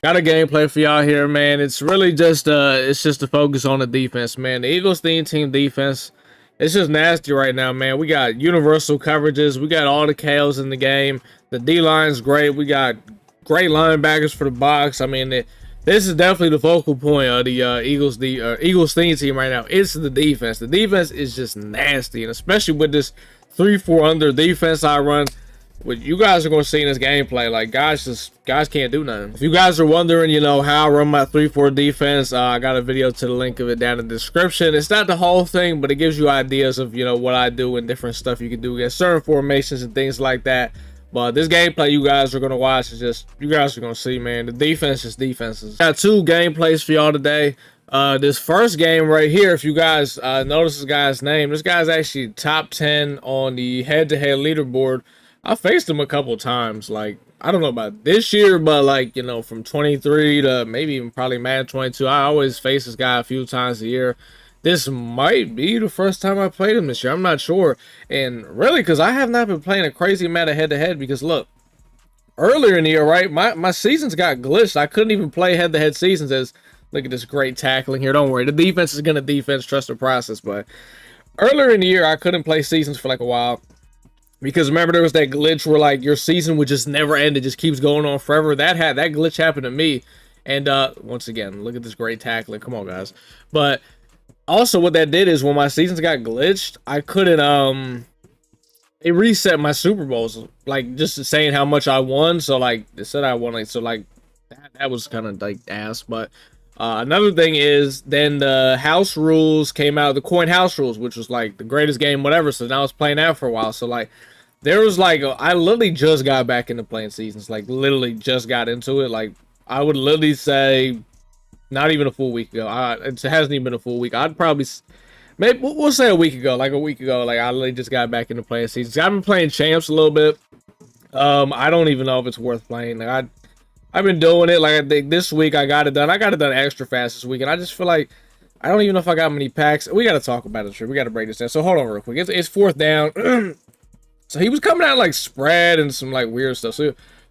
Got a gameplay for y'all here, man. It's just to focus on the defense, man. The Eagles team defense, it's just nasty right now, man. We got universal coverages. We got all the KOs in the game. The D line's great. We got great linebackers for the box. I mean, this is definitely the focal point of the Eagles team right now. It's the defense. The defense is just nasty, and especially with this 3-4 under defense I run. What you guys are going to see in this gameplay, like guys can't do nothing. If you guys are wondering, how I run my 3-4 defense, I got a video to the link of it down in the description. It's not the whole thing, but it gives you ideas of what I do and different stuff you can do against certain formations and things like that. But this gameplay you guys are going to watch is just, you guys are going to see, man, the defense is defenses. Got two gameplays for y'all today. This first game right here, if you guys notice this guy's name, this guy's actually top 10 on the head-to-head leaderboard. I faced him a couple times. Like, I don't know about this year, but like, from 23 to maybe even probably Madden 22, I always face this guy a few times a year. This might be the first time I played him this year. I'm not sure. And really, because I have not been playing a crazy amount of head-to-head because look, earlier in the year, right, my seasons got glitched. I couldn't even play head-to-head seasons as, look at this great tackling here. Don't worry. The defense is going to defense, trust the process. But earlier in the year, I couldn't play seasons for like a while. Because remember, there was that glitch where like your season would just never end. It just keeps going on forever. That glitch happened to me. And once again, look at this great tackling. Come on, guys. But also what that did is when my seasons got glitched, I couldn't it reset my Super Bowls. Like just saying how much I won. So like it said I won, like, so like that was kind of like ass. But another thing is then the house rules came out, the coin house rules, which was like the greatest game whatever. So now I was playing that for a while. So like there was like I literally just got back into playing seasons, like literally just got into it. Like I would literally say not even a full week ago. It hasn't even been a full week. I'd probably maybe we'll say a week ago, like a week ago. Like I literally just got back into playing seasons. I've been playing champs a little bit. I don't even know if it's worth playing. Like I've been doing it. Like I think this week I got it done. I got it done extra fast this week, and I just feel like I don't even know if I got many packs. We got to talk about it. We got to break this down. So hold on real quick. It's fourth down. So he was coming out like spread and some like weird stuff.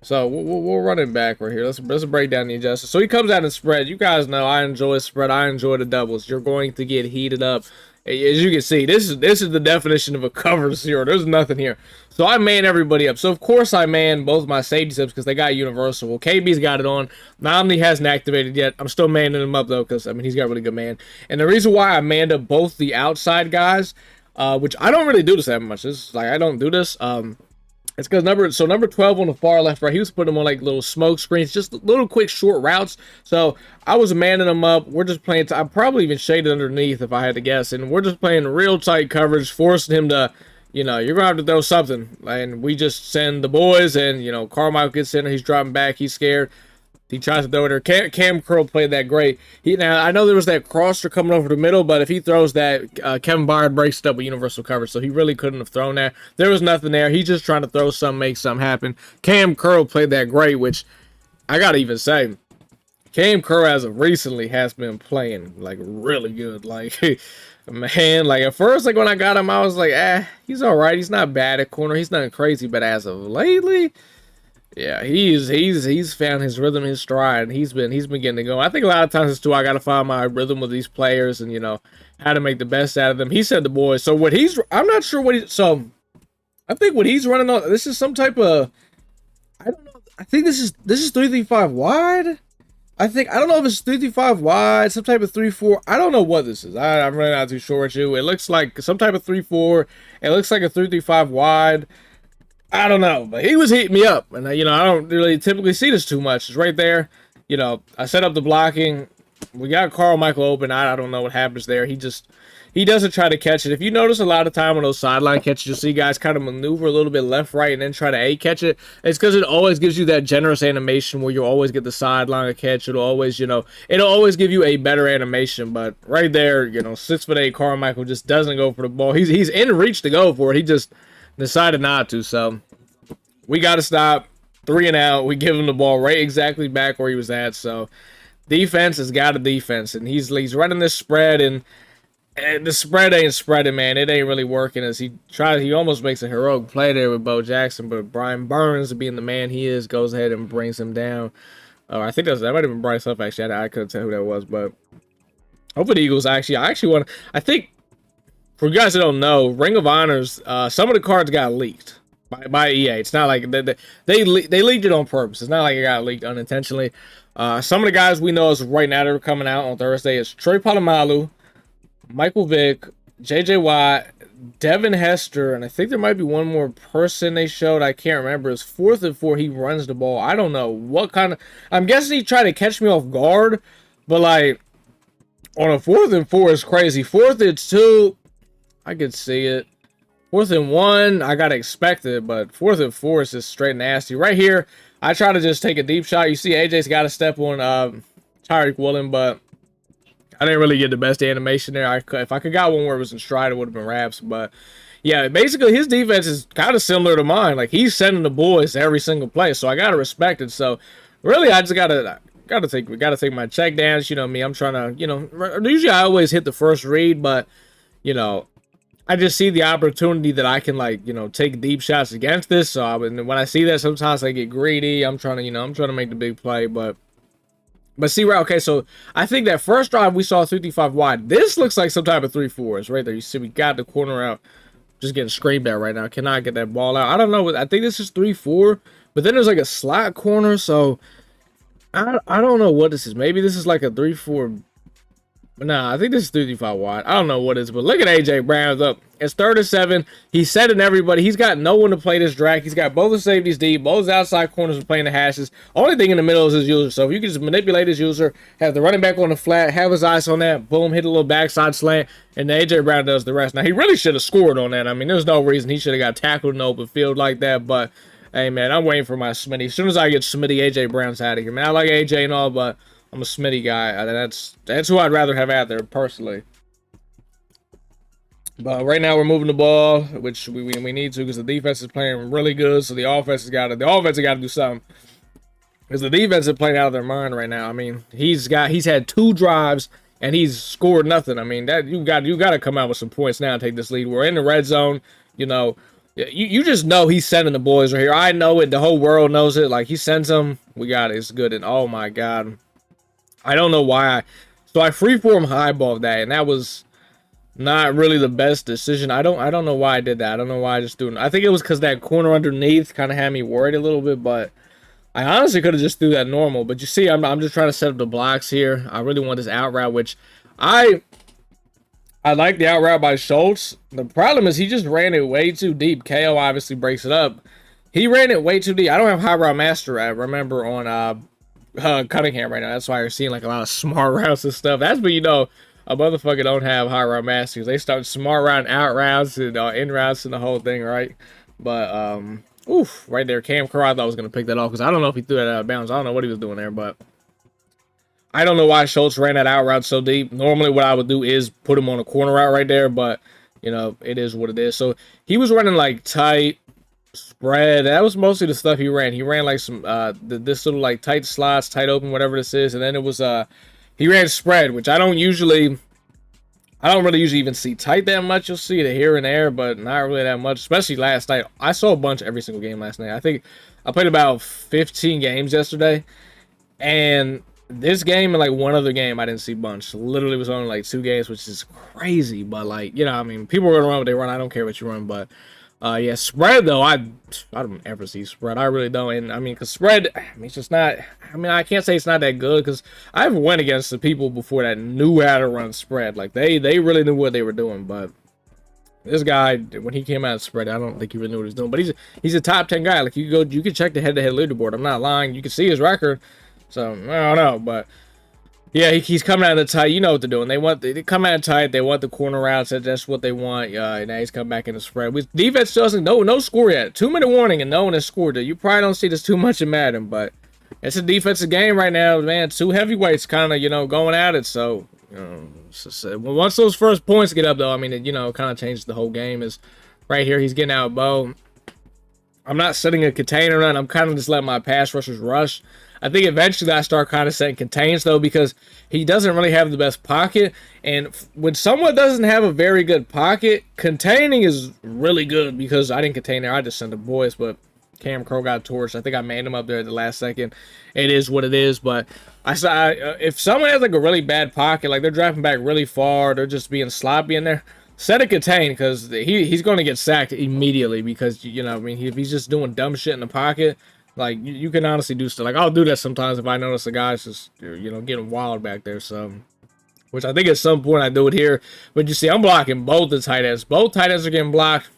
So we'll run it back right here. Let's break down the adjustments. So he comes out in spread. You guys know I enjoy spread. I enjoy the doubles. You're going to get heated up. As you can see, this is the definition of a cover zero. There's nothing here. So I man everybody up. So of course I man both my safety subs because they got universal. Well, KB's got it on. Omni hasn't activated yet. I'm still manning him up though because I mean he's got really good man. And the reason why I manned up both the outside guys, which I don't really do this that much. This is like I don't do this. It's because number 12 on the far left, right, he was putting them on like little smoke screens, just little quick short routes. So I was manning them up. We're just playing. I probably even shaded underneath if I had to guess, and we're just playing real tight coverage, forcing him to, you're gonna have to throw something. And we just send the boys, and Carmichael gets in, he's dropping back, he's scared. He tries to throw it there. Cam Curl played that great. Now I know there was that crosser coming over the middle, but if he throws that, Kevin Byard breaks it up with universal coverage, so he really couldn't have thrown that. There was nothing there. He's just trying to throw something, make something happen. Cam Curl played that great, which I gotta even say, Cam Curl as of recently has been playing like really good. Like man, like at first, like when I got him, I was like, he's all right. He's not bad at corner. He's nothing crazy, but as of lately. Yeah, he's found his rhythm, his stride, and he's been getting to go. I think a lot of times it's too. I gotta find my rhythm with these players, and how to make the best out of them. He said the boys. So I'm not sure what so I think what he's running on. This is some type of, I don't know. I think this is 3-3-5 wide. I don't know if it's 3-3-5 wide, some type of 3-4. I don't know what this is. I'm really not too sure with you. It looks like some type of 3-4. It looks like a 3-3-5 wide. I don't know, but he was heating me up, and I don't really typically see this too much. It's right there. I set up the blocking. We got Carmichael open. I don't know what happens there. He doesn't try to catch it. If you notice a lot of time on those sideline catches, you'll see guys kind of maneuver a little bit left, right, and then try to catch it. It's because it always gives you that generous animation where you'll always get the sideline catch. It'll always, it'll always give you a better animation. But right there, 6'8" Carmichael just doesn't go for the ball. He's in reach to go for it. He just decided not to, so we got to stop. 3 and out. We give him the ball right exactly back where he was at. So defense has got a defense, and he's running this spread, and the spread ain't spreading, man. It ain't really working as he almost makes a heroic play there with Bo Jackson, but Brian Burns, being the man he is, goes ahead and brings him down. Oh, I think that might have been Bryce Huff, actually. I couldn't tell who that was, but hopefully the Eagles I actually want, I think, for you guys that don't know, Ring of Honors, some of the cards got leaked by EA. It's not like they leaked it on purpose. It's not like it got leaked unintentionally. Some of the guys we know as right now that are coming out on Thursday is Troy Polamalu, Michael Vick, JJ Watt, Devin Hester, and I think there might be one more person they showed. I can't remember. It's 4th and 4. He runs the ball. I don't know what kind of. I'm guessing he tried to catch me off guard, but like on a 4th and 4 is crazy. 4th and 2, I could see it. 4th and 1, I gotta expect it, but 4th and 4 is just straight nasty. Right here, I try to just take a deep shot. You see, AJ's got to step on Tyreek Woolen, but I didn't really get the best animation there. If I could got one where it was in stride, it would have been Raps. But yeah, basically his defense is kind of similar to mine. Like he's sending the boys every single play, so I gotta respect it. So really, I just gotta take my check downs. You know me, I'm trying to, usually I always hit the first read, but I just see the opportunity that I can take deep shots against this. So when I see that, sometimes I get greedy. I'm trying to make the big play, but see, right, okay, so I think that first drive we saw 55 wide. This looks like some type of 3-4s right there. You see we got the corner out, just getting screamed at right now. Cannot get that ball out. I don't know. I think this is 3-4, but then there's like a slot corner, so I don't know what this is. Maybe this is like a 3-4. Nah, I think this is 35 wide. I don't know what it is, but look at AJ Brown's up. It's 3rd and 7. He's setting everybody. He's got no one to play this drag. He's got both the safeties deep, both his outside corners are playing the hashes. Only thing in the middle is his user. So if you can just manipulate his user, have the running back on the flat, have his eyes on that, boom, hit a little backside slant, and AJ Brown does the rest. Now, he really should have scored on that. I mean, there's no reason he should have got tackled in the open field like that, but hey, man, I'm waiting for my Smitty. As soon as I get Smitty, AJ Brown's out of here. Man, I like AJ and all, but I'm a Smitty guy. That's who I'd rather have out there, personally. But right now we're moving the ball, which we need to because the defense is playing really good. So the offense has got to do something because the defense is playing out of their mind right now. I mean, he's had 2 drives and he's scored nothing. I mean, that you got to come out with some points now and take this lead. We're in the red zone. You just know he's sending the boys right here. I know it. The whole world knows it. Like he sends them, we got it. It's good. And oh my god, I don't know why. So I freeform highball that, and that was not really the best decision. I don't know why I did that. I don't know why I just threw it. I think it was because that corner underneath kind of had me worried a little bit, but I honestly could have just threw that normal. But you see, I'm just trying to set up the blocks here. I really want this out route, which I like the out route by Schultz. The problem is he just ran it way too deep. KO obviously breaks it up. He ran it way too deep. I don't have high route master, I remember, on Cunningham right now. That's why you're seeing like a lot of smart routes and stuff. That's when a motherfucker don't have high route masters. They start smart route and out routes and in routes and the whole thing, right? But oof, right there, Cam Carr, I thought I was gonna pick that off because I don't know if he threw that out of bounds. I don't know what he was doing there, but I don't know why Schultz ran that out route so deep. Normally, what I would do is put him on a corner route right there, but it is what it is. So he was running like tight spread. That was mostly the stuff he ran. He ran like some this little like tight slots, tight open, whatever this is, and then it was he ran spread, which I don't really usually even see tight that much. You'll see it here and there, but not really that much, especially last night. I saw a bunch every single game last night. I think I played about 15 games yesterday, and this game and like one other game I didn't see bunch. Literally was only like 2 games, which is crazy, but like, I mean, people are gonna run what they run. I don't care what you run, but yeah, spread though, I don't ever see spread. I really don't. And I mean, because spread, it's just not. I mean, I can't say it's not that good because I've went against the people before that knew how to run spread. Like they really knew what they were doing. But this guy, when he came out of spread, I don't think he really knew what he was doing. But he's a top 10 guy. Like you can check the head-to-head leaderboard. I'm not lying. You can see his record. So I don't know, but yeah, he's coming out of the tight. You know what they're doing. They come out tight. They want the corner routes. That's what they want. And now he's come back in the spread. Defense doesn't no score yet. 2-minute warning and no one has scored it. You probably don't see this too much in Madden, but it's a defensive game right now, man. 2 heavyweights kind of going at it. So once those first points get up, though, I mean, it kind of changes the whole game. Is right here. He's getting out Bo. I'm not setting a container run. I'm kind of just letting my pass rushers rush. I think eventually I start kind of setting contains, though, because he doesn't really have the best pocket. And when someone doesn't have a very good pocket, containing is really good because I didn't contain there. I just sent the boys. But Cam Crow got torched. I think I manned him up there at the last second. It is what it is. But I saw if someone has like a really bad pocket, like they're driving back really far, they're just being sloppy in there. Set a contain because he's going to get sacked immediately because you know I mean if he's just doing dumb shit in the pocket, like you can honestly do stuff. Like I'll do that sometimes if I notice a guy's just getting wild back there. So. Which I think at some point I do it here. But you see, I'm blocking both the tight ends. Both tight ends are getting blocked.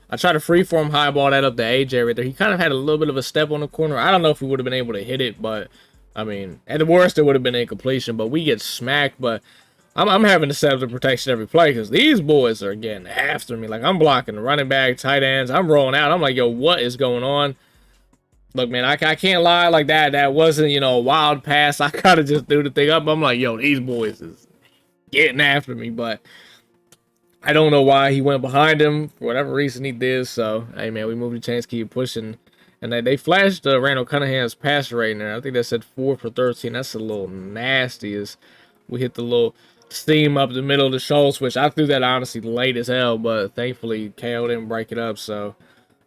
I try to freeform highball that up to AJ right there. He kind of had a little bit of a step on the corner. I don't know if he would have been able to hit it, but I mean, at the worst, it would have been incompletion. But we get smacked. But I'm having to set up the protection every play because these boys are getting after me. Like I'm blocking the running back, tight ends. I'm rolling out. I'm like, yo, what is going on? Look, man, I can't lie like that. That wasn't, a wild pass. I kind of just threw the thing up. I'm like, yo, these boys is getting after me, but I don't know why he went behind him for whatever reason he did. So hey man, we moved the chains, keep pushing, and they flashed Randall Cunningham's passer right there. I think they said 4 for 13. That's a little nasty as we hit the little steam up the middle of the shoulder switch. I threw that honestly late as hell, but thankfully KO didn't break it up. So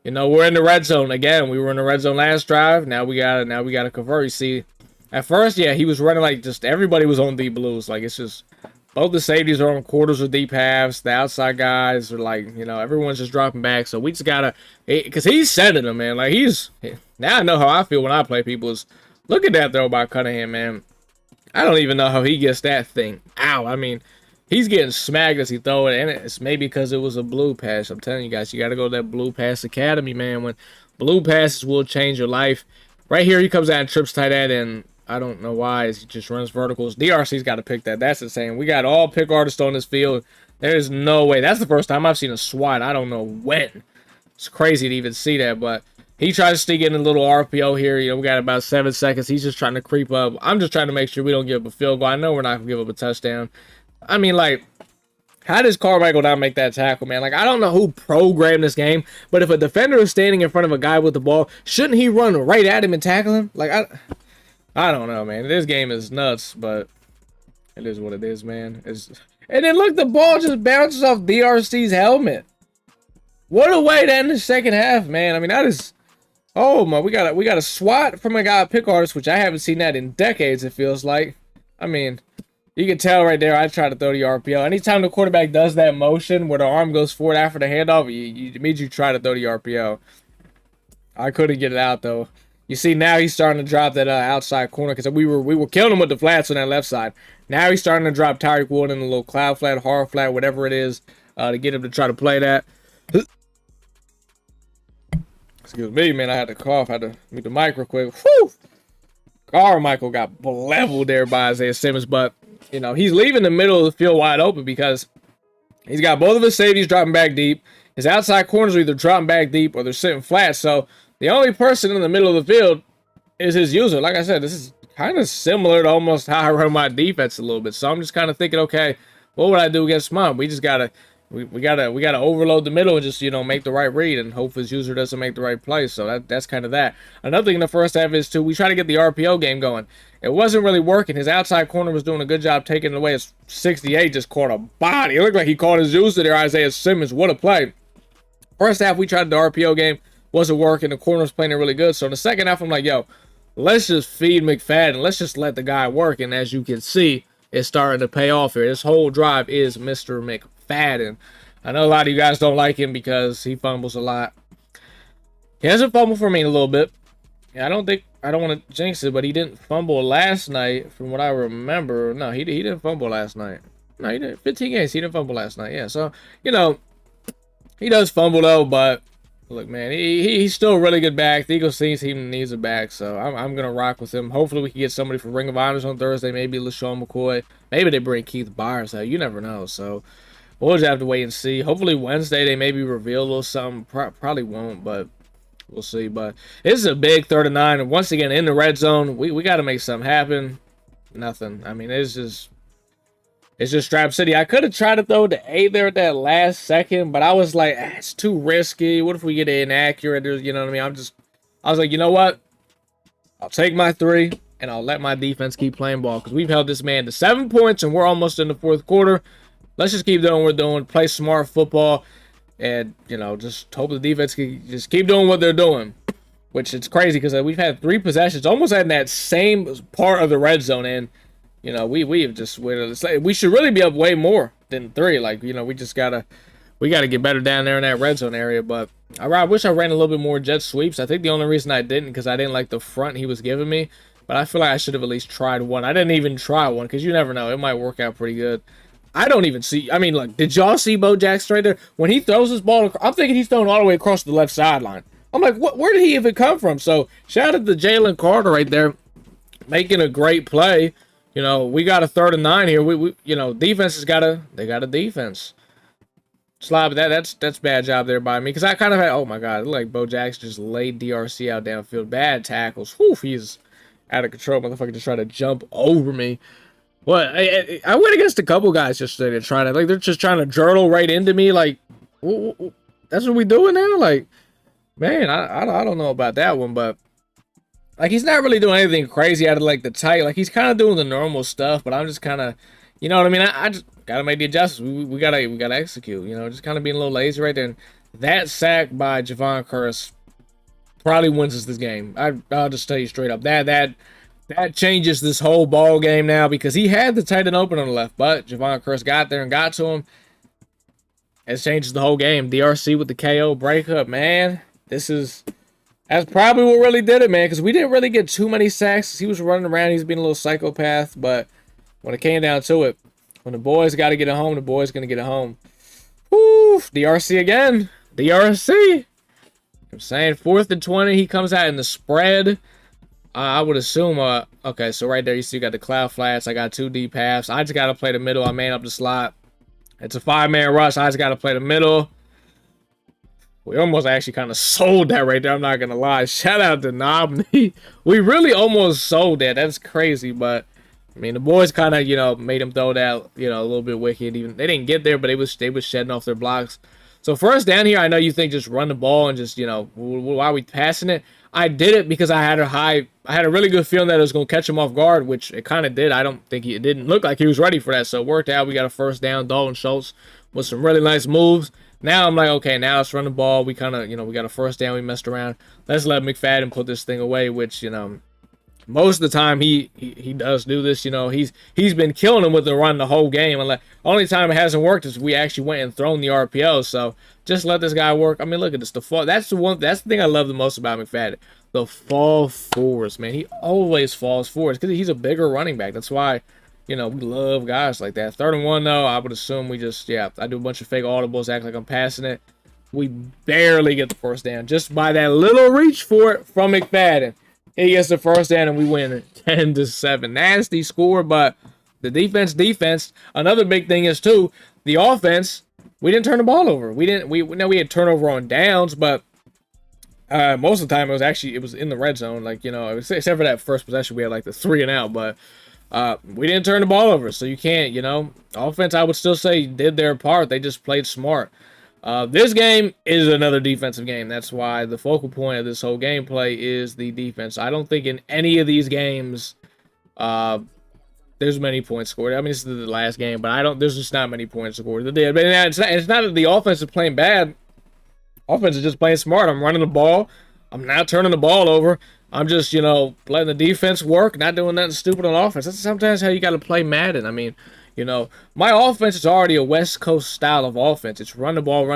we're in the red zone again. We were in the red zone last drive. Now we gotta convert. You see, at first, yeah, he was running like just everybody was on deep blues. Like it's just both the safeties are on quarters or deep halves. The outside guys are like, everyone's just dropping back. So we just gotta, because he's sending them, man. Like now I know how I feel when I play people. Is look at that throw by Cunningham, man. I don't even know how he gets that thing out. I mean, he's getting smacked as he throw it, and it's maybe because it was a blue pass. I'm telling you guys, you got to go to that Blue Pass Academy, man. When blue passes will change your life. Right here, he comes out and trips tight end, and I don't know why. He just runs verticals. DRC's got to pick that. That's insane. We got all pick artists on this field. There's no way. That's the first time I've seen a SWAT. I don't know when. It's crazy to even see that, but he tries to sneak in a little RPO here. We got about 7 seconds. He's just trying to creep up. I'm just trying to make sure we don't give up a field goal. I know we're not going to give up a touchdown. I mean, like, how does Carmichael not make that tackle, man? Like, I don't know who programmed this game, but if a defender is standing in front of a guy with the ball, shouldn't he run right at him and tackle him? Like, I don't know, man. This game is nuts, but it is what it is, man. And then look, the ball just bounces off DRC's helmet. What a way to end the second half, man. I mean, that is... Oh, my, we got a SWAT from a guy pick artist, which I haven't seen that in decades, it feels like. I mean, you can tell right there, I try to throw the RPO. Anytime the quarterback does that motion where the arm goes forward after the handoff, it means you try to throw the RPO. I couldn't get it out, though. You see, now he's starting to drop that outside corner because we were killing him with the flats on that left side. Now he's starting to drop Tyreek Ward in a little cloud flat, hard flat, whatever it is, to get him to try to play that. Excuse me, man. I had to cough. I had to mute the mic real quick. Whew! Carmichael got leveled there by Isaiah Simmons, but, he's leaving the middle of the field wide open because he's got both of his safeties dropping back deep. His outside corners are either dropping back deep or they're sitting flat, so the only person in the middle of the field is his user. Like I said, this is kind of similar to almost how I run my defense a little bit. So I'm just kind of thinking, okay, what would I do against Mom? We just gotta overload the middle and just make the right read and hope his user doesn't make the right play. So that's kind of that. Another thing in the first half is too, we try to get the RPO game going. It wasn't really working. His outside corner was doing a good job taking it away. His 68 just caught a body. It looked like he caught his user there, Isaiah Simmons. What a play! First half we tried the RPO game. Wasn't working. The corner was playing it really good. So in the second half, I'm like, yo, let's just feed McFadden. Let's just let the guy work. And as you can see, it's starting to pay off here. This whole drive is Mr. McFadden. I know a lot of you guys don't like him because he fumbles a lot. He hasn't fumbled for me in a little bit. I don't want to jinx it, but he didn't fumble last night from what I remember. No, he didn't fumble last night. No, he didn't. 15 games, he didn't fumble last night. Yeah, so, he does fumble though, but look, man, he's still a really good back. The Eagles team needs a back, so I'm going to rock with him. Hopefully we can get somebody from Ring of Honors on Thursday. Maybe LaShawn McCoy. Maybe they bring Keith Byers out. You never know, so we'll just have to wait and see. Hopefully Wednesday they maybe reveal a little something. Probably won't, but we'll see. But this is a big 3rd and 9. And once again, in the red zone, we got to make something happen. Nothing. I mean, it's just Strap City. I could have tried to throw the A there at that last second, but I was like, it's too risky. What if we get it inaccurate? You know what I mean? I was like, you know what? I'll take my 3, and I'll let my defense keep playing ball because we've held this man to 7 points, and we're almost in the 4th quarter. Let's just keep doing what we're doing, play smart football, and, just hope the defense can just keep doing what they're doing. which it's crazy because we've had 3 possessions almost in that same part of the red zone, and we have just we should really be up way more than 3. Like we gotta get better down there in that red zone area. But I wish I ran a little bit more jet sweeps. I think the only reason I didn't because I didn't like the front he was giving me. But I feel like I should have at least tried one. I didn't even try one because you never know, it might work out pretty good. I don't even see. I mean, look, did y'all see Bo Jackson right there when he throws his ball? I'm thinking he's throwing all the way across the left sideline. I'm like, what? Where did he even come from? So shout out to Jalen Carter right there, making a great play. We got a 3rd and 9 here. Defense has got a defense. Slob, that's bad job there by me because I kind of had. Oh my God, it looked like Bo Jackson just laid DRC out downfield. Bad tackles. Whew, he's out of control. Motherfucker just trying to jump over me. What? I went against a couple guys yesterday that trying to they're just trying to journal right into me. Like, that's what we doing now. Like, man, I don't know about that one, but like he's not really doing anything crazy out of like the tight. Like he's kind of doing the normal stuff, but I'm just kind of, you know what I mean. I just gotta make the adjustments. We gotta execute. Just kind of being a little lazy right there. And that sack by Javon Curse probably wins us this game. I'll just tell you straight up that changes this whole ball game now because he had the tight end open on the left, but Javon Curse got there and got to him. It changes the whole game. DRC with the KO breakup, man. That's probably what really did it, man, because we didn't really get too many sacks. He was running around. He's being a little psychopath, but when it came down to it, when the boys got to get it home, the boys going to get it home. Woo! DRC again. DRC. I'm saying 4th and 20. He comes out in the spread. I would assume, okay, so right there you see you got the cloud flats. I got 2 deep halves. I just got to play the middle. I man up the slot. It's a 5-man rush. I just got to play the middle. We almost actually kind of sold that right there. I'm not going to lie. Shout out to Nobney. We really almost sold that. That's crazy, but I mean, the boys kind of, made him throw that, a little bit wicked. Even they didn't get there, but they was shedding off their blocks. So first down here, I know you think just run the ball and just, why are we passing it? I did it because I had a really good feeling that it was going to catch him off guard, which it kind of did. I don't think it didn't look like he was ready for that. So it worked out. We got a first down. Dalton Schultz with some really nice moves. Now I'm like, okay, now let's run the ball. We kind of, we got a first down. We messed around. Let's let McFadden put this thing away, which, most of the time he does do this. He's been killing him with the run the whole game. And only time it hasn't worked is we actually went and thrown the RPO. So just let this guy work. I mean, look at this. That's the thing I love the most about McFadden. The fall forwards, man. He always falls forwards because he's a bigger running back. That's why, we love guys like that. 3rd and 1 though, I would assume I do a bunch of fake audibles, act like I'm passing it. We barely get the first down just by that little reach for it from McFadden. He gets the first down and we win 10-7. Nasty score, but the defense. Another big thing is too, the offense, we didn't turn the ball over. We had turnover on downs, but most of the time it was in the red zone. Like, except for that first possession, we had like the 3 and out, but we didn't turn the ball over. So you can't, offense, I would still say did their part. They just played smart. This game is another defensive game. That's why the focal point of this whole gameplay is the defense. I don't think in any of these games there's many points scored. I mean, this is the last game, but there's just not many points scored. But it's not that the offense is playing bad. Offense is just playing smart. I'm running the ball. I'm not turning the ball over. I'm just, letting the defense work, not doing nothing stupid on offense. That's sometimes how you got to play Madden. I mean, my offense is already a West Coast style of offense. It's run the ball.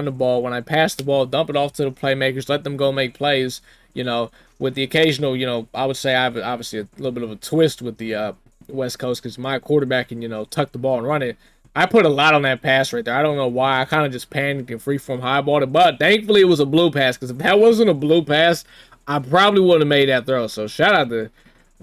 When I pass the ball, dump it off to the playmakers, let them go make plays, with the occasional, I would say I have obviously a little bit of a twist with the West Coast because my quarterback can, tuck the ball and run it. I put a lot on that pass right there. I don't know why. I kind of just panicked and freeform highballed it, but thankfully it was a blue pass because if that wasn't a blue pass, I probably wouldn't have made that throw. So shout out to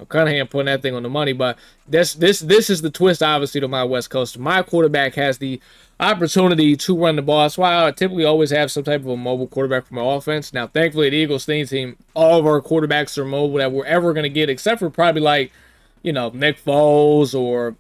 Cunningham putting that thing on the money, but this is the twist, obviously, to my West Coast. My quarterback has the opportunity to run the ball. That's why I typically always have some type of a mobile quarterback for my offense. Now, thankfully, the Eagles team, all of our quarterbacks are mobile that we're ever going to get, except for probably like, Nick Foles or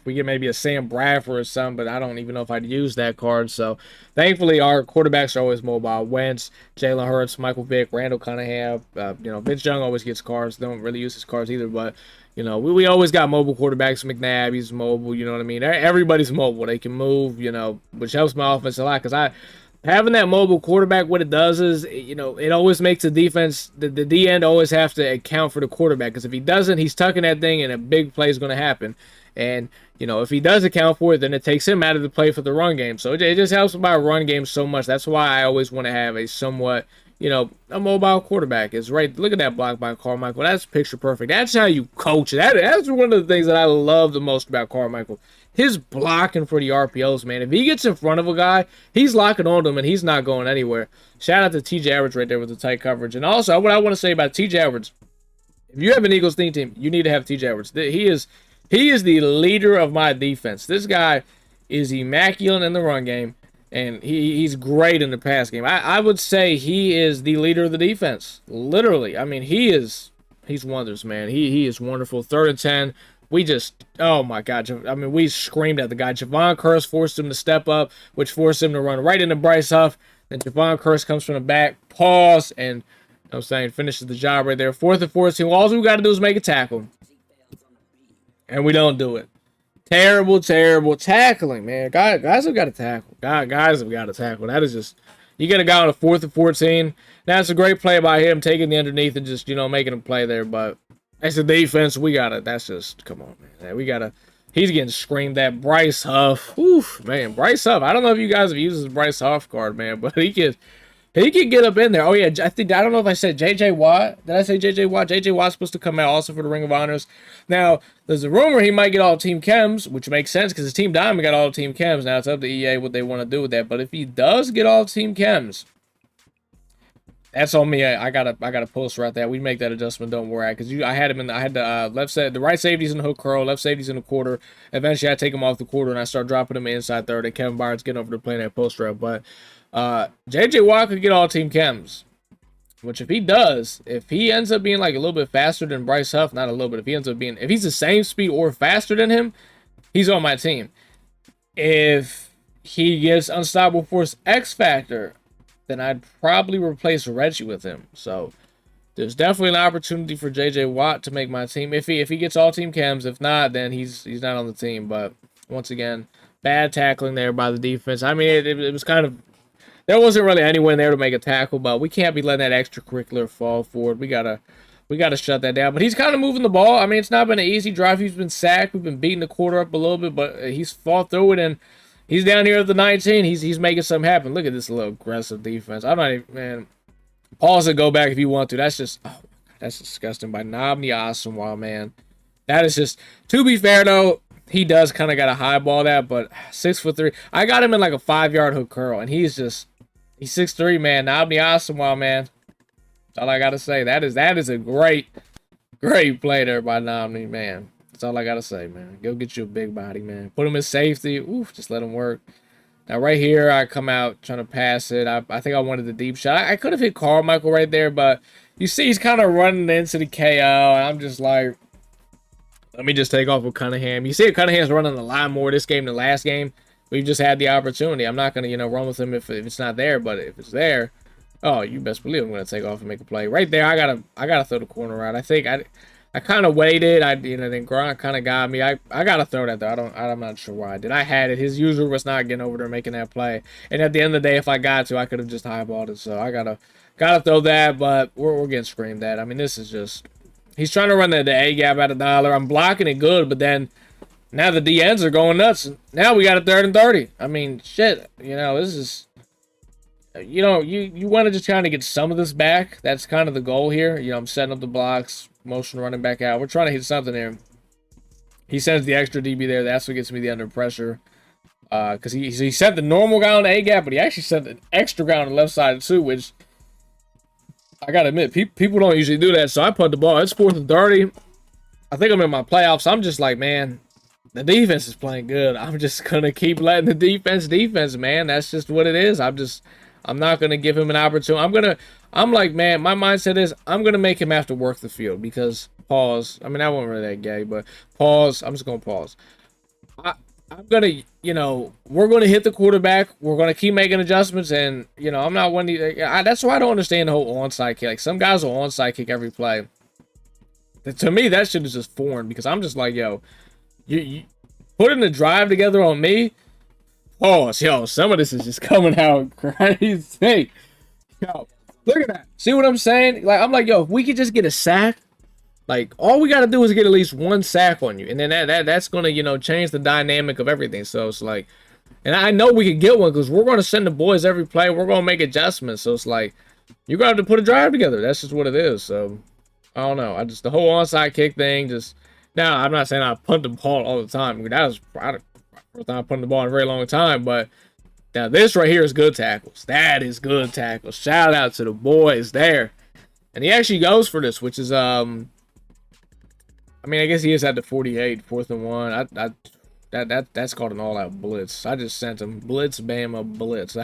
we get maybe a Sam Bradford or something, but I don't even know if I'd use that card. So, thankfully, our quarterbacks are always mobile. Wentz, Jalen Hurts, Michael Vick, Randall Cunningham. Vince Young always gets cards. Don't really use his cards either, but, we always got mobile quarterbacks. McNabb, he's mobile, you know what I mean? Everybody's mobile. They can move, which helps my offense a lot because having that mobile quarterback, what it does is, you know, it always makes the defense, the D end always have to account for the quarterback. Because if he doesn't, he's tucking that thing and a big play is going to happen. And, you know, if he does account for it, then it takes him out of the play for the run game. So it just helps with my run game so much. That's why I always want to have a somewhat, you know, a mobile quarterback. Is right. Look at that block by Carmichael. That's picture perfect. That's how you coach. That's one of the things that I love the most about Carmichael. His blocking for the RPOs, man. If he gets in front of a guy, he's locking on to him and he's not going anywhere. Shout out to TJ Edwards right there with the tight coverage. And also, what I want to say about TJ Edwards, if you have an Eagles team, you need to have TJ Edwards. He is the leader of my defense. This guy is immaculate in the run game, and he's great in the pass game. I would say he is the leader of the defense. Literally. I mean, he's wonders, man. He is wonderful. 3rd and 10. We just, oh my God. I mean, we screamed at the guy. Javon Curse forced him to step up, which forced him to run right into Bryce Huff. Then Javon Curse comes from the back, pause, and, you know what I'm saying, finishes the job right there. 4th and 14. All we got to do is make a tackle. And we don't do it. Terrible, terrible tackling, man. Guys have got to tackle. Guys have got to tackle. That is just, you get a guy on a 4th and 14. That's a great play by him, taking the underneath and just, you know, making him play there, but that's the defense. We gotta. That's just. Come on, man. We gotta. He's getting screamed at. Bryce Huff. Oof, man. Bryce Huff. I don't know if you guys have used his Bryce Huff card, man, but he can get up in there. Oh yeah. I don't know if I said JJ Watt. Did I say JJ Watt? JJ Watt's supposed to come out also for the Ring of Honors. Now there's a rumor he might get all team chems, which makes sense because his team Diamond got all team chems. Now it's up to EA what they want to do with that. But if he does get all team chems, that's on me. I gotta post right there. We make that adjustment. Don't worry, because I had him in. I had the left side, the right safety's in the hook curl, left safety's in the quarter. Eventually, I take him off the quarter and I start dropping him inside third. And Kevin Byard's getting over to playing that post route. But JJ Watt could get all team chems, which if he does, if he ends up being like a little bit faster than Bryce Huff, not a little bit. If he ends up being, if he's the same speed or faster than him, he's on my team. If he gets unstoppable force X factor, then I'd probably replace Reggie with him. So there's definitely an opportunity for JJ Watt to make my team if he gets all team chems. If not, then he's not on the team. But once again, bad tackling there by the defense. I mean, it was kind of, there wasn't really anyone there to make a tackle, but we can't be letting that extracurricular fall forward. We gotta shut that down. But he's kind of moving the ball. I mean, it's not been an easy drive. He's been sacked. We've been beating the quarter up a little bit, but he's fought through it, and he's down here at the 19. He's making something happen. Look at this little aggressive defense. I'm not even, man. Pause and go back if you want to. That's just, oh, that's disgusting by Nabni Asamoah, man. That is just, to be fair though, he does kind of got a high ball that, but 6'3". I got him in like a 5-yard hook curl, and he's 6'3", man. Nabni Asamoah, man. That's all I gotta say. That is a great play there by Nabni, man. That's all I gotta say, man. Go get you a big body, man. Put him in safety. Oof, just let him work. Now, right here, I come out trying to pass it. I think I wanted the deep shot. I could have hit Carmichael right there, but you see he's kind of running into the KO, and I'm just like, let me just take off with Cunningham. You see Cunningham's running a lot more this game than last game. We've just had the opportunity. I'm not going to, run with him if it's not there, but if it's there, oh, you best believe I'm going to take off and make a play. Right there, I gotta throw the corner out. I think I kind of waited. Then Gronk kind of got me. I got to throw that, though. I'm not sure why I did. I had it. His user was not getting over there making that play. And at the end of the day, if I got to, I could have just highballed it. So I got to throw that, but we're getting screamed at. I mean, this is just, he's trying to run the A-gap at $1. I'm blocking it good, but then now the DNs are going nuts. Now we got a 3rd and 30. I mean, shit. This is, you want to just kind of get some of this back. That's kind of the goal here. I'm setting up the blocks. Motion running back out. We're trying to hit something here. He sends the extra DB there. That's what gets me the under pressure. Because he sent the normal guy on the A-gap, but he actually sent an extra guy on the left side too, which I got to admit, people don't usually do that. So I put the ball. It's 4th and 30. I think I'm in my playoffs. I'm just like, man, the defense is playing good. I'm just going to keep letting the defense, man. That's just what it is. I'm not going to give him an opportunity. I'm like, man, my mindset is I'm going to make him have to work the field because, pause. I mean, that wasn't really that gay, but pause. I'm just going to pause. I'm going to, we're going to hit the quarterback. We're going to keep making adjustments. And, I'm not one of that's why I don't understand the whole onside kick. Like, some guys will onside kick every play. To me, that shit is just foreign because I'm just like, yo, you putting the drive together on me. Pause, yo. Some of this is just coming out crazy. Yo, look at that. See what I'm saying? Like, I'm like, yo, if we could just get a sack, like, all we got to do is get at least one sack on you. And then that's going to, you know, change the dynamic of everything. So it's like, and I know we could get one because we're going to send the boys every play. We're going to make adjustments. So it's like, you're going to have to put a drive together. That's just what it is. So, I don't know. The whole onside kick thing just, now, I'm not saying I punt the ball all the time. I mean, that was probably the first time I punted the ball in a very long time. But now this right here is good tackles. That is good tackles. Shout out to the boys there. And he actually goes for this, which is, I mean, I guess he is at the 48, 4th and 1. That's called an all-out blitz. I just sent him blitz, Bama, blitz.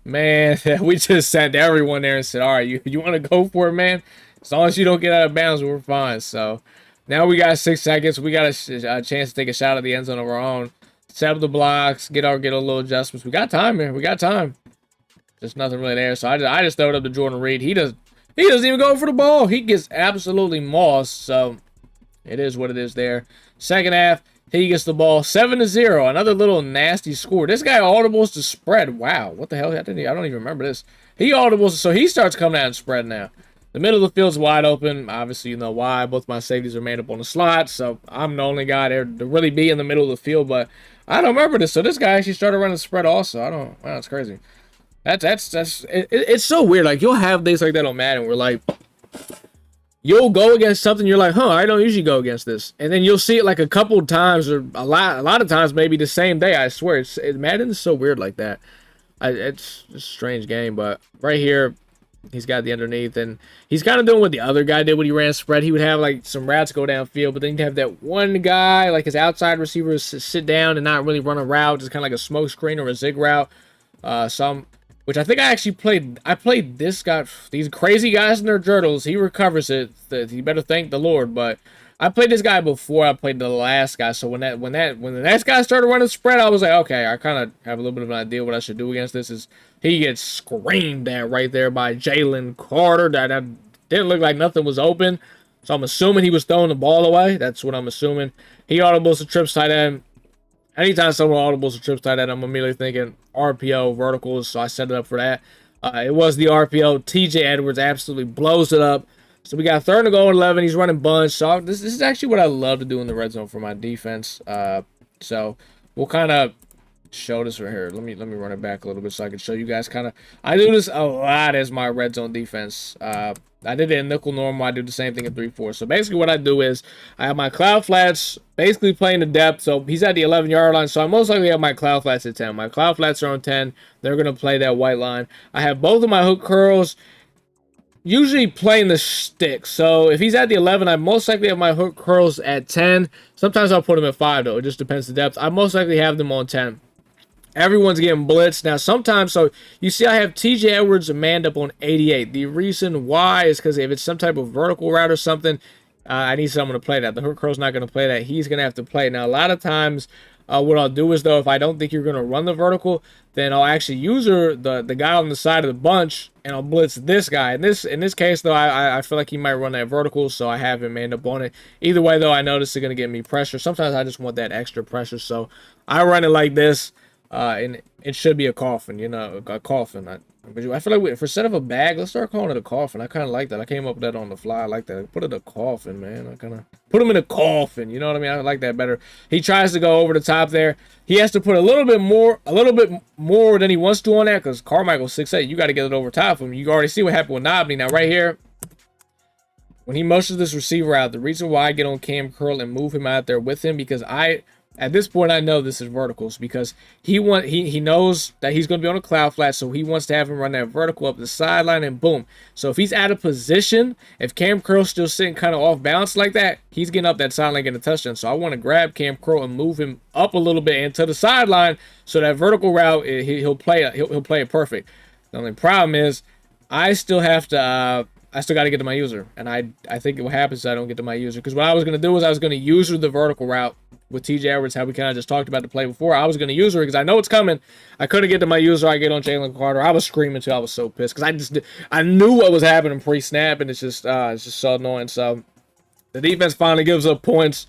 Man, we just sent everyone there and said, all right, you want to go for it, man? As long as you don't get out of bounds, we're fine. So now we got 6 seconds. We got a chance to take a shot at the end zone of our own. Set up the blocks, get a little adjustments. We got time here. We got time. There's nothing really there. So I just throw it up to Jordan Reed. He doesn't even go for the ball. He gets absolutely mossed. So it is what it is there. Second half, he gets the ball 7-0. Another little nasty score. This guy audibles to spread. Wow, what the hell? I don't even remember this. He audibles, so he starts coming out and spread now. The middle of the field's wide open. Obviously, you know why. Both my safeties are made up on the slot, so I'm the only guy there to really be in the middle of the field. But I don't remember this. So this guy actually started running the spread also. Wow, that's crazy. It's so weird. Like, you'll have days like that on Madden where, like, you'll go against something, you're like, I don't usually go against this. And then you'll see it like a couple times or a lot of times, maybe the same day. I swear, Madden is so weird like that. It's a strange game, but right here, he's got the underneath, and he's kind of doing what the other guy did when he ran spread. He would have like some routes go downfield, but then he'd have that one guy, like his outside receivers, sit down and not really run a route, just kind of like a smoke screen or a zig route. Which I think I actually played. I played this guy. These crazy guys in their girdles. He recovers it. You better thank the Lord. But I played this guy before I played the last guy. So when the next guy started running spread, I was like, okay, I kind of have a little bit of an idea what I should do against this. Is he gets screamed at right there by Jalen Carter. That didn't look like nothing was open. So I'm assuming he was throwing the ball away. That's what I'm assuming. He audibles the trips tight end. Anytime someone audibles a trips tight end, I'm immediately thinking RPO verticals, so I set it up for that. It was the RPO. TJ Edwards absolutely blows it up. So we got 3rd and goal and 11. He's running bunch. So this is actually what I love to do in the red zone for my defense. So we'll kind of show this right here. Let me run it back a little bit so I can show you guys kind of. I do this a lot as my red zone defense. I did it in nickel normal. I do the same thing in 3-4. So basically what I do is I have my cloud flats basically playing the depth. So he's at the 11-yard line. So I most likely have my cloud flats at 10. My cloud flats are on 10. They're going to play that white line. I have both of my hook curls usually playing the stick. So if he's at the 11, I most likely have my hook curls at 10. Sometimes I'll put him at 5 though. It just depends the depth. I most likely have them on 10. Everyone's getting blitzed. Now, sometimes, so you see I have TJ Edwards manned up on 88. The reason why is because if it's some type of vertical route or something, I need someone to play that. The hook curl's not going to play that. He's going to have to play. Now, a lot of times, what I'll do is, though, if I don't think you're going to run the vertical, then I'll actually use the guy on the side of the bunch, and I'll blitz this guy. In this case, though, I feel like he might run that vertical, so I have him manned up on it. Either way, though, I know this is going to get me pressure. Sometimes I just want that extra pressure, so I run it like this. And it should be a coffin, you know, a coffin. I feel like instead of a bag, let's start calling it a coffin. I kind of like that. I came up with that on the fly. I like that. Put it a coffin, man. I kind of put him in a coffin. You know what I mean? I like that better. He tries to go over the top there. He has to put a little bit more than he wants to on that because Carmichael's 6'8". You got to get it over top of him. You already see what happened with Nobby. Now right here, when he motions this receiver out, the reason why I get on Cam Curl and move him out there with him because at this point, I know this is verticals because he knows that he's going to be on a cloud flat, so he wants to have him run that vertical up the sideline and boom. So if he's out of position, if Cam Curl's still sitting kind of off balance like that, he's getting up that sideline getting a touchdown. So I want to grab Cam Curl and move him up a little bit into the sideline so that vertical route he'll play it perfect. The only problem is I still got to get to my user, and I think what happens is I don't get to my user because what I was going to do is I was going to use the vertical route with TJ Edwards, how we kind of just talked about the play before. I was going to use her because I know it's coming. I couldn't get to my user. I get on Jalen Carter. I was screaming too. I was so pissed because I knew what was happening pre-snap, and it's just so annoying. So the defense finally gives up points.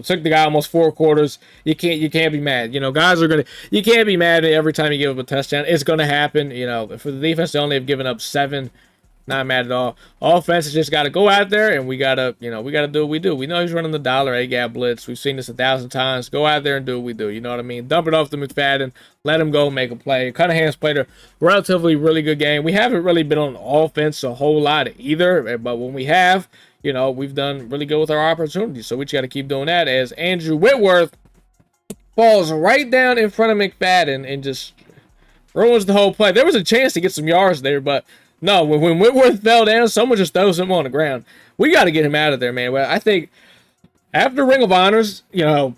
took the guy almost 4 quarters. You can't be mad. Guys are gonna. You can't be mad every time you give up a touchdown. It's gonna happen. For the defense to only have given up 7. Not mad at all. Offense has just got to go out there, and we gotta do what we do. We know he's running the dollar A gap blitz. We've seen this 1,000 times. Go out there and do what we do. You know what I mean? Dump it off to McFadden. Let him go make a play. Cunningham's played a relatively really good game. We haven't really been on offense a whole lot either, but when we have, we've done really good with our opportunities. So we just got to keep doing that. As Andrew Whitworth falls right down in front of McFadden and just ruins the whole play. There was a chance to get some yards there, but no, when Whitworth fell down, someone just throws him on the ground. We got to get him out of there, man. Well, I think after Ring of Honors, we're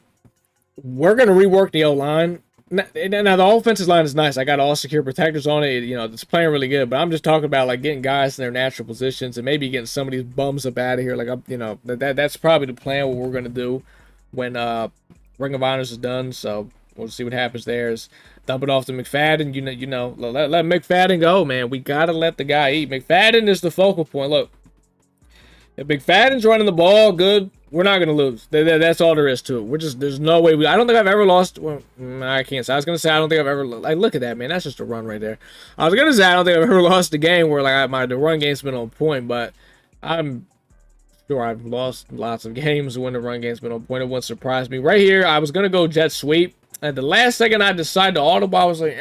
going to rework the O-line. Now, the offensive line is nice. I got all secure protectors on it. It's playing really good. But I'm just talking about, like, getting guys in their natural positions and maybe getting some of these bums up out of here. Like, that's probably the plan, what we're going to do when Ring of Honors is done. So we'll see what happens there. Is dump it off to McFadden. Let McFadden go, man. We got to let the guy eat. McFadden is the focal point. Look, if McFadden's running the ball good, we're not going to lose. That's all there is to it. There's no way. I don't think I've ever lost. Well, I can't say. I was going to say, I don't think I've ever. Like, look at that, man. That's just a run right there. I was going to say, I don't think I've ever lost a game where, like, the run game's been on point, but I'm sure I've lost lots of games when the run game's been on point. It wouldn't surprise me. Right here, I was going to go jet sweep. At the last second, I decided to audible. I was like,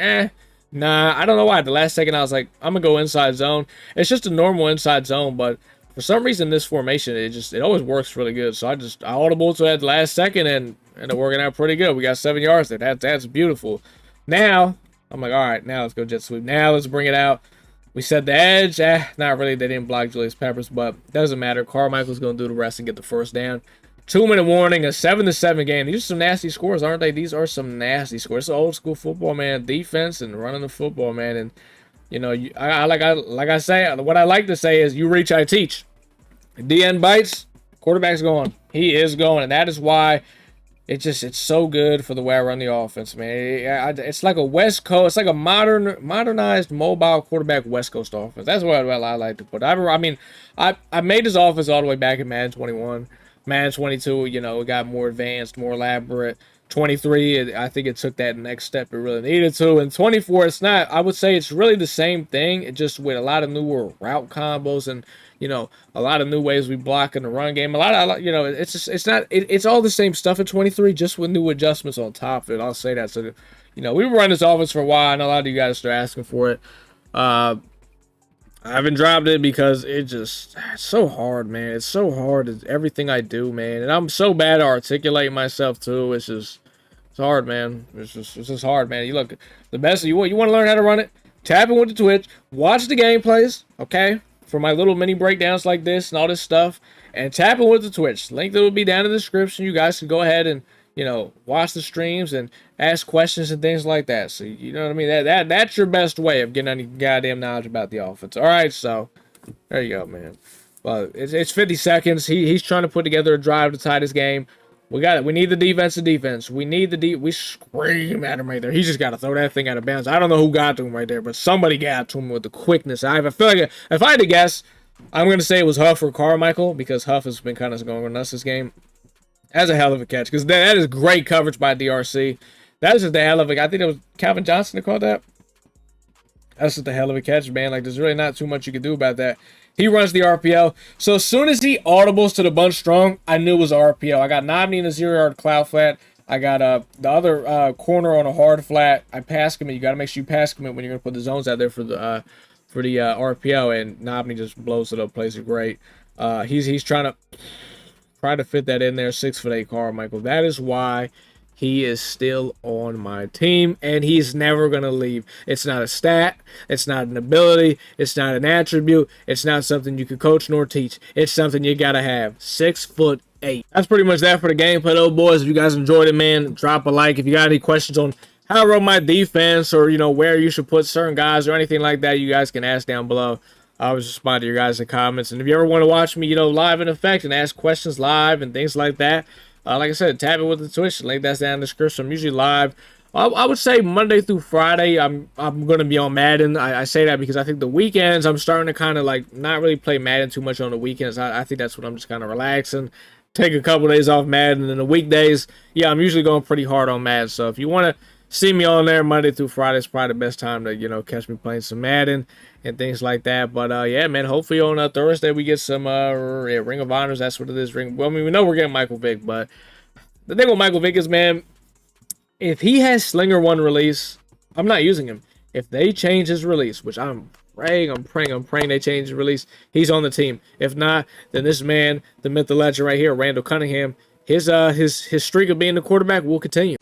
nah. I don't know why. At the last second, I was like, I'm going to go inside zone. It's just a normal inside zone, but for some reason, this formation, it always works really good. So I audible to at the last second, and it's working out pretty good. We got 7 yards there. That's beautiful. Now, I'm like, all right, now let's go jet sweep. Now let's bring it out. We set the edge. Not really. They didn't block Julius Peppers, but doesn't matter. Carmichael's going to do the rest and get the first down. 2-minute warning, a 7-7 game. These are some nasty scores, aren't they? These are some nasty scores. It's old school football, man. Defense and running the football, man. And like I say, what I like to say is, you reach, I teach. DN bites, quarterback's going. He is going, and that is why it's so good for the way I run the offense, man. It's like a West Coast, it's like a modernized mobile quarterback West Coast offense. That's what I like to put. I made this offense all the way back in Madden 21. Madden 22, it got more advanced, more elaborate. 23, I think it took that next step it really needed to. And 24, it's not. I would say it's really the same thing, it just with a lot of newer route combos and a lot of new ways we block in the run game. It's all the same stuff in 23, just with new adjustments on top of it. I'll say that. So, we were running this offense for a while. I know a lot of you guys are asking for it. I haven't dropped it because it's so hard, man. It's so hard. It's everything I do, man. And I'm so bad at articulating myself too. It's hard, man. It's just hard, man. You look, the best you want to learn how to run it. Tap in with the Twitch. Watch the gameplays, okay? For my little mini breakdowns like this and all this stuff. And tap in with the Twitch. Link that will be down in the description. You guys can go ahead and watch the streams and ask questions and things like that. So, you know what I mean? That's your best way of getting any goddamn knowledge about the offense. All right, so there you go, man. Well, it's 50 seconds. He's trying to put together a drive to tie this game. We got it. We need the defense. We need we scream at him right there. He just got to throw that thing out of bounds. I don't know who got to him right there, but somebody got to him with the quickness. I feel like if I had to guess, I'm going to say it was Huff or Carmichael, because Huff has been kind of going nuts this game. That's a hell of a catch, because that is great coverage by DRC. That is just the hell of a... I think it was Calvin Johnson that called that. That's just the hell of a catch, man. Like, there's really not too much you can do about that. He runs the RPO. So as soon as he audibles to the bunch strong, I knew it was RPO. I got Nobney in the 0-yard cloud flat. I got the other corner on a hard flat. I pass commit. You got to make sure you pass commit when you're going to put the zones out there for the RPO. And Nobney just blows it up. Plays it great. He's trying to fit that in there. 6'8" Carmichael. That is why he is still on my team, and he's never going to leave. It's not a stat. It's not an ability. It's not an attribute. It's not something you can coach nor teach. It's something you got to have. 6'8". That's pretty much that for the gameplay, though, boys. If you guys enjoyed it, man, drop a like. If you got any questions on how I run my defense, or, where you should put certain guys or anything like that, you guys can ask down below. I always respond to your guys' comments. And if you ever want to watch me, live in effect and ask questions live and things like that, like I said, tap it with the Twitch link. That's down in the description. I'm usually live. I would say Monday through Friday. I'm going to be on Madden. I say that because I think the weekends I'm starting to kind of like not really play Madden too much on the weekends. I think that's when I'm just kind of relaxing. take a couple days off Madden, and then the weekdays, yeah, I'm usually going pretty hard on Madden. So if you want to see me on there Monday through Friday, it's probably the best time to, catch me playing some Madden and things like that. But yeah, man, hopefully on Thursday we get some Ring of Honors. That's what it is. Well, I mean, we know we're getting Michael Vick, but the thing with Michael Vick is, man, if he has Slinger 1 release, I'm not using him. If they change his release, which I'm praying they change his release, he's on the team. If not, then this man, the myth, the legend right here, Randall Cunningham, his streak of being the quarterback will continue.